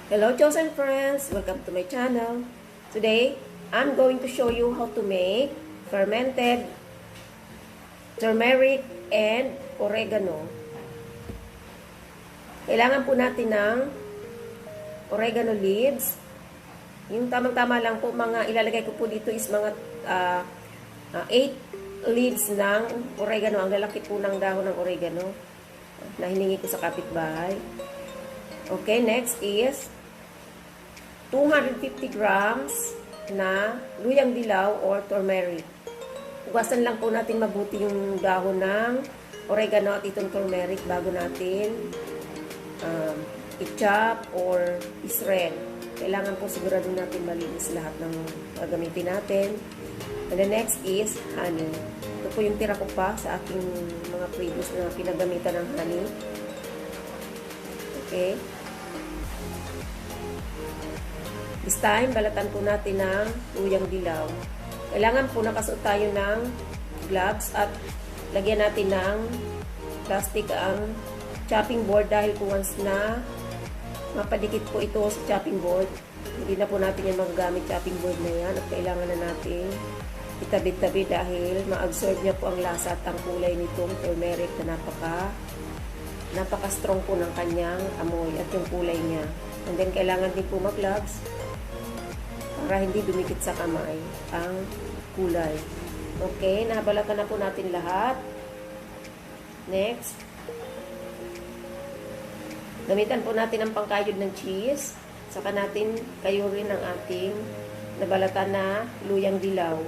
Hello chosen friends, welcome to my channel. Today, I'm going to show you how to make fermented turmeric and oregano. Kailangan po natin ng oregano leaves. Yung tamang-tama lang po, mga ilalagay ko po dito is mga 8 leaves ng oregano. Ang lalaki po ng dahon ng oregano na hiningi ko sa kapitbahay. Okay, next is 250 grams na luyang dilaw or turmeric. Hugasan lang po natin mabuti yung dahon ng oregano at itong turmeric bago natin i-chop or i-shred. Kailangan po sigurado natin malinis lahat ng gagamitin natin. And the next is honey. Ito po yung tira ko pa sa aking mga previous na pinagamitan ng honey. Okay. This time, balatan po natin ng luyang dilaw. Kailangan po nakasuot tayo ng gloves at lagyan natin ng plastic ang chopping board dahil kung once na mapadikit po ito sa chopping board, hindi na po natin yan magagamit chopping board na yan at kailangan na natin itabi-tabi dahil ma-absorb niya po ang lasa at ang kulay nitong turmeric na napaka-strong po ng kanyang amoy at yung kulay niya. And then, kailangan din po mag-gloves para hindi dumikit sa kamay ang kulay. Okay, nabalatan na po natin lahat. Next, gamitan po natin ang pangkayod ng cheese. Saka natin kayurin ang ating nabalatan na luyang dilaw.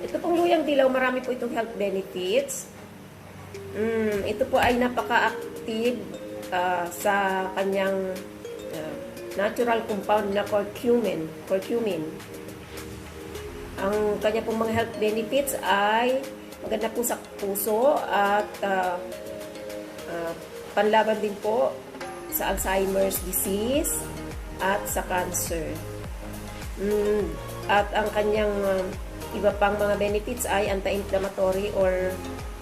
Ito pong luyang dilaw, marami po itong health benefits. Ito po ay napaka-active sa kanyang natural compound na curcumin. Ang kanya pong mga health benefits ay maganda po sa puso at panlaban din po sa Alzheimer's disease at sa cancer. At ang kanyang iba pang mga benefits ay anti-inflammatory or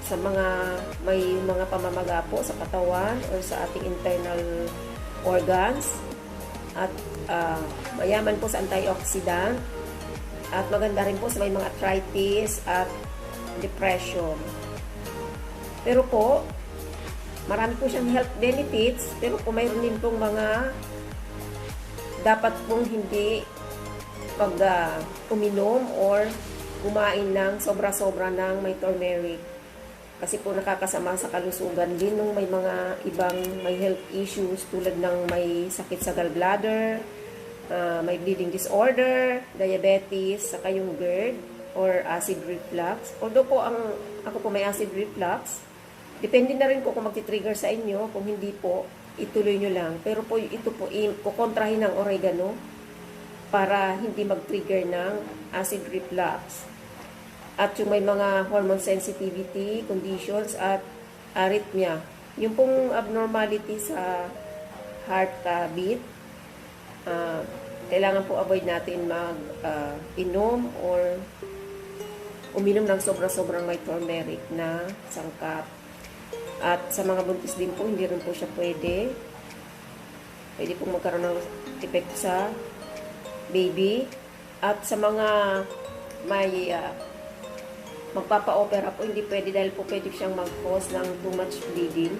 sa may mga pamamaga po sa katawan or sa ating internal organs. At mayaman po sa antioxidant at maganda rin po sa may mga arthritis at depression. Pero po, marami po siyang health benefits, pero po mayroon din pong mga dapat pong hindi pag uminom or kumain ng sobra-sobra ng may turmeric. Kasi po nakakasama sa kalusugan din nung may mga ibang may health issues tulad ng may sakit sa gallbladder, may bleeding disorder, diabetes, saka yung GERD or acid reflux. Although po ako po may acid reflux, depende na rin po kung magti-trigger sa inyo. Kung hindi po, ituloy nyo lang. Pero po ito po, kukontrahin ng oregano para hindi mag-trigger ng acid reflux. At yung may mga hormone sensitivity conditions at arrhythmia. Yung pong abnormality sa heart beat, kailangan po avoid natin mag-inom or uminom ng sobra-sobrang may turmeric na sangkap. At sa mga buntis din po, hindi rin po siya pwede. Pwede pong magkaroon ng epekto sa baby. At sa mga may magpapa-opera po, hindi pwede dahil po pwede siyang mag-cause ng too much bleeding.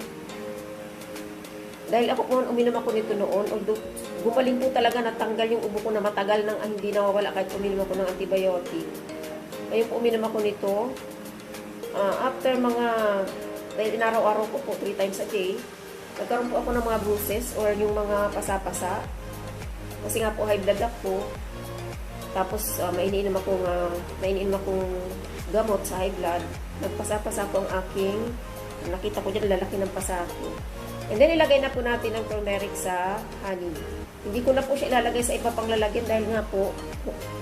Dahil ako po, uminom ako nito noon, although gumaling po talaga natanggal yung ubo ko na matagal nang hindi nawawala kahit uminom ako ng antibiotic. Ngayon po uminom ako nito. After mga, dahil inaraw-araw ko po 3 times a day, nagkaroon po ako ng mga bruises or yung mga pasa-pasa. Kasi nga po high blood ako. Tapos may iniinom akong gamot sa high blood. Nagpasa-pasa po ang aking, nakita ko dyan, lalaki ng pasa ko. And then, ilagay na po natin ang turmeric sa honey. Hindi ko na po siya ilalagay sa iba pang lalagyan dahil nga po,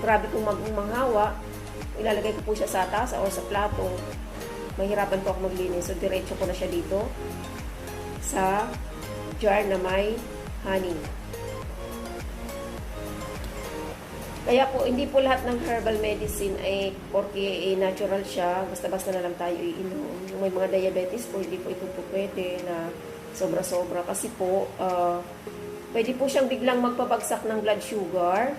grabe kong manghawa. Ilalagay ko po siya sa tasa o sa plato. Mahirapan po ako maglinis. So, diretso ko na siya dito sa jar na may honey. Kaya po, hindi po lahat ng herbal medicine ay porque natural siya, basta-basta na lang tayo iinom. Yung may mga diabetes po, hindi po ito po pwede na sobra-sobra. Kasi po, Pwede po siyang biglang magpabagsak ng blood sugar.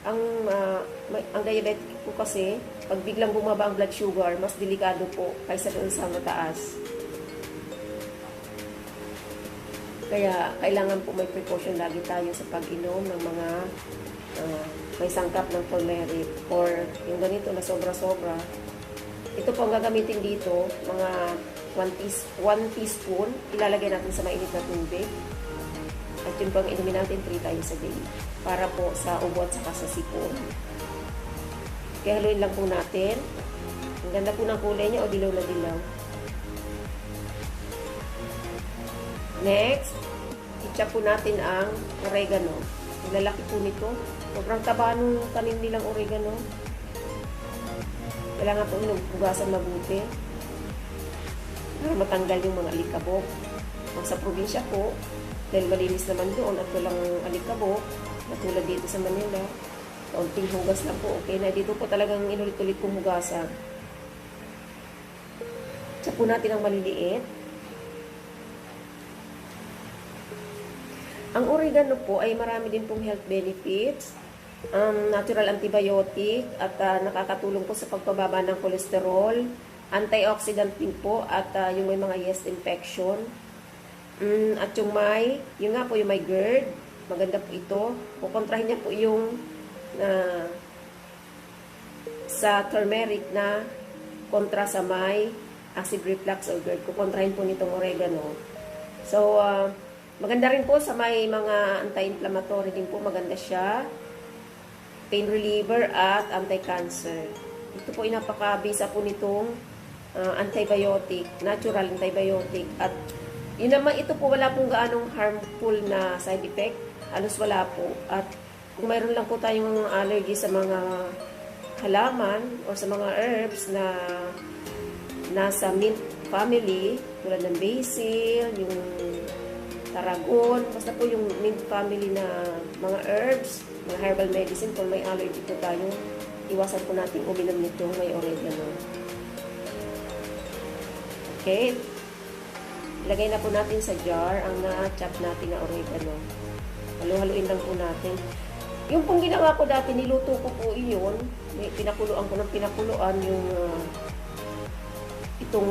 Ang diabetic po kasi, pag biglang bumaba ang blood sugar, mas delikado po kaysa doon sa mataas. Kaya kailangan po may precaution lagi tayo sa pag-inom ng mga may sangkap ng turmeric or yung ganito na sobra-sobra. Ito po ang gagamitin dito, mga 1 teaspoon, ilalagay natin sa mainit na tubig. At yun po ang inumin natin 3 times a day para po sa ubo at saka sa sipon. Kaya haluin lang po natin. Ang ganda po ng kulay niya o dilaw na dilaw. Next, i-chop po natin ang oregano. Ang lalaki po nito. Sobrang taba nung tanim nilang oregano. Kailangan po hinugasan mabuti para matanggal yung mga alikabok. Kung sa probinsya po, dahil malinis naman doon at walang alikabok, natulad dito sa Manila, kaunting hugas lang po, okay na. Dito po talagang inulit-ulit kong hugasan. Chop po natin ang maliliit. Ang oregano po ay marami din pong health benefits. Natural antibiotic at nakakatulong po sa pagpababa ng kolesterol, antioxidant din po at yung may mga yeast infection. At yung yun nga po yung may GERD, maganda po ito. Kukontrahin niya po yung sa turmeric na kontra sa may acid reflux or GERD. Kukontrahin po nitong oregano. So, maganda rin po sa may mga anti-inflammatory din po, maganda siya. Pain reliever at anti-cancer. Ito po ay napakabisa po nitong antibiotic, natural antibiotic. At yun naman, ito po wala pong gaanong harmful na side effect. Halos wala po. At kung mayroon lang po tayong allergy sa mga halaman o sa mga herbs na nasa mint family, tulad ng basil, yung tarragon, basta po yung mint family na mga herbs, mga herbal medicine, kung may allergy po tayo, iwasan po natin uminom nito, may oregano. Okay. Ilagay na po natin sa jar ang na-chop natin na oregano. Halu-haluin lang po natin. Yung pong ginawa ko dati, niluto ko po iyon. Pinakuluan ko ng pinakuluan yung itong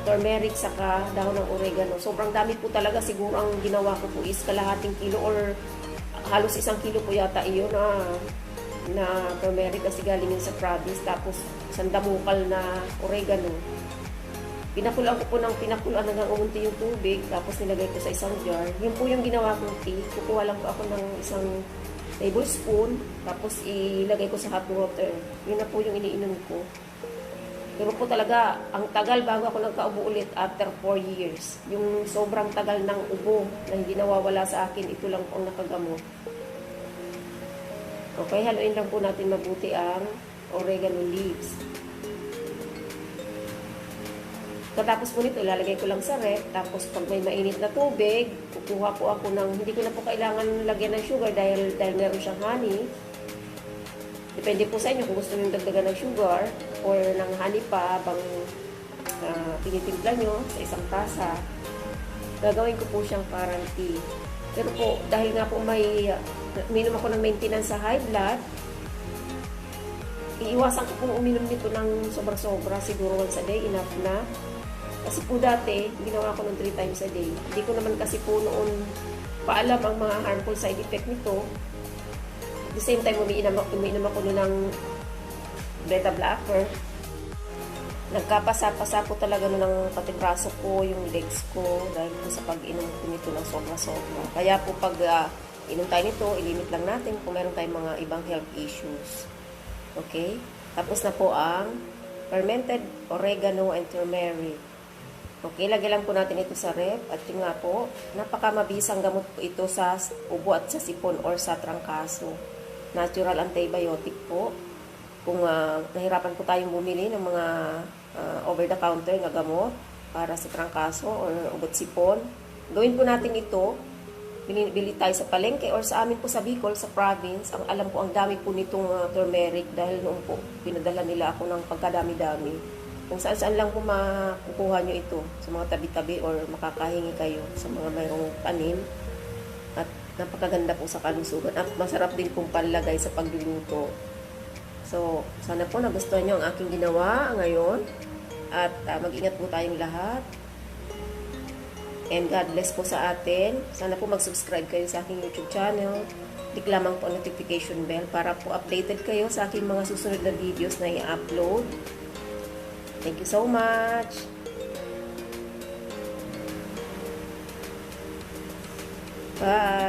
turmeric saka dahon ng oregano. Sobrang dami po talaga. Siguro ang ginawa ko po is kalahating kilo or halos 1 kilo po yata iyon na turmeric kasi galing yun sa province. Tapos sandamukal na oregano. Pinakuluan ko po ng pinakuluan hanggang umunti yung tubig. Tapos nilagay ko sa isang jar. Yun po yung ginawa kong tea. Kukuha lang po ako ng 1 tablespoon. Tapos ilagay ko sa hot water. Yun na po yung iniinom ko. Pero po talaga, ang tagal bago ako nagkaubo ulit after 4 years. Yung sobrang tagal ng ubo na hindi nawawala sa akin, ito lang po ang nakagamot. Okay, haluin lang po natin mabuti ang oregano leaves. Katapos po nito, ilalagay ko lang sa ref. Tapos pag may mainit na tubig, kukuha po ako ng, hindi ko na po kailangan lagyan ng sugar dahil meron siyang honey. Depende po sa inyo kung gusto nyo dagdagan ng sugar or ng honey pa habang tinitimpla nyo sa isang tasa. Gagawin ko po siyang parang tea. Pero po, dahil nga po uminom ako ng maintenance sa high blood, iiwasan ko pong uminom nito ng sobra-sobra. Siguro once a day, enough na. Kasi po dati, ginawa ko ng 3 times a day. Hindi ko naman kasi po noon paalam ang mga harmful side effect nito. At the same time, umiinom ako noon ng beta blocker. Nagkapasa-pasa po talaga noon ng pati braso ko, yung legs ko, dahil po sa pag-inom ko nito ng sobra-sobra. Kaya po pag inom tayo nito, ilimit lang natin kung meron tayong mga ibang health issues. Okay? Tapos na po ang fermented oregano and turmeric. Okay, lagay lang po natin ito sa ref. At yun nga po, napakamabisang gamot po ito sa ubo at sa sipon or sa trangkaso. Natural antibiotic po. Kung nahirapan po tayong bumili ng mga over-the-counter na gamot para sa trangkaso or ubo at sipon, gawin po natin ito. Binibili tayo sa palengke or sa amin po sa Bicol, sa province. Ang alam po, ang dami po nitong turmeric dahil noon po pinadala nila ako ng pagkadami-dami. Kung saan-saan lang po makukuha nyo ito sa mga tabi-tabi or makakahingi kayo sa mga mayroong tanim. At napakaganda po sa kalusugan at masarap din pong panlagay sa pagluluto. So, sana po nagustuhan nyo ang aking ginawa ngayon. At mag-ingat po tayong lahat. And God bless po sa atin. Sana po mag-subscribe kayo sa aking YouTube channel. Click lamang po ang notification bell para po updated kayo sa aking mga susunod na videos na i-upload. Thank you so much! Bye!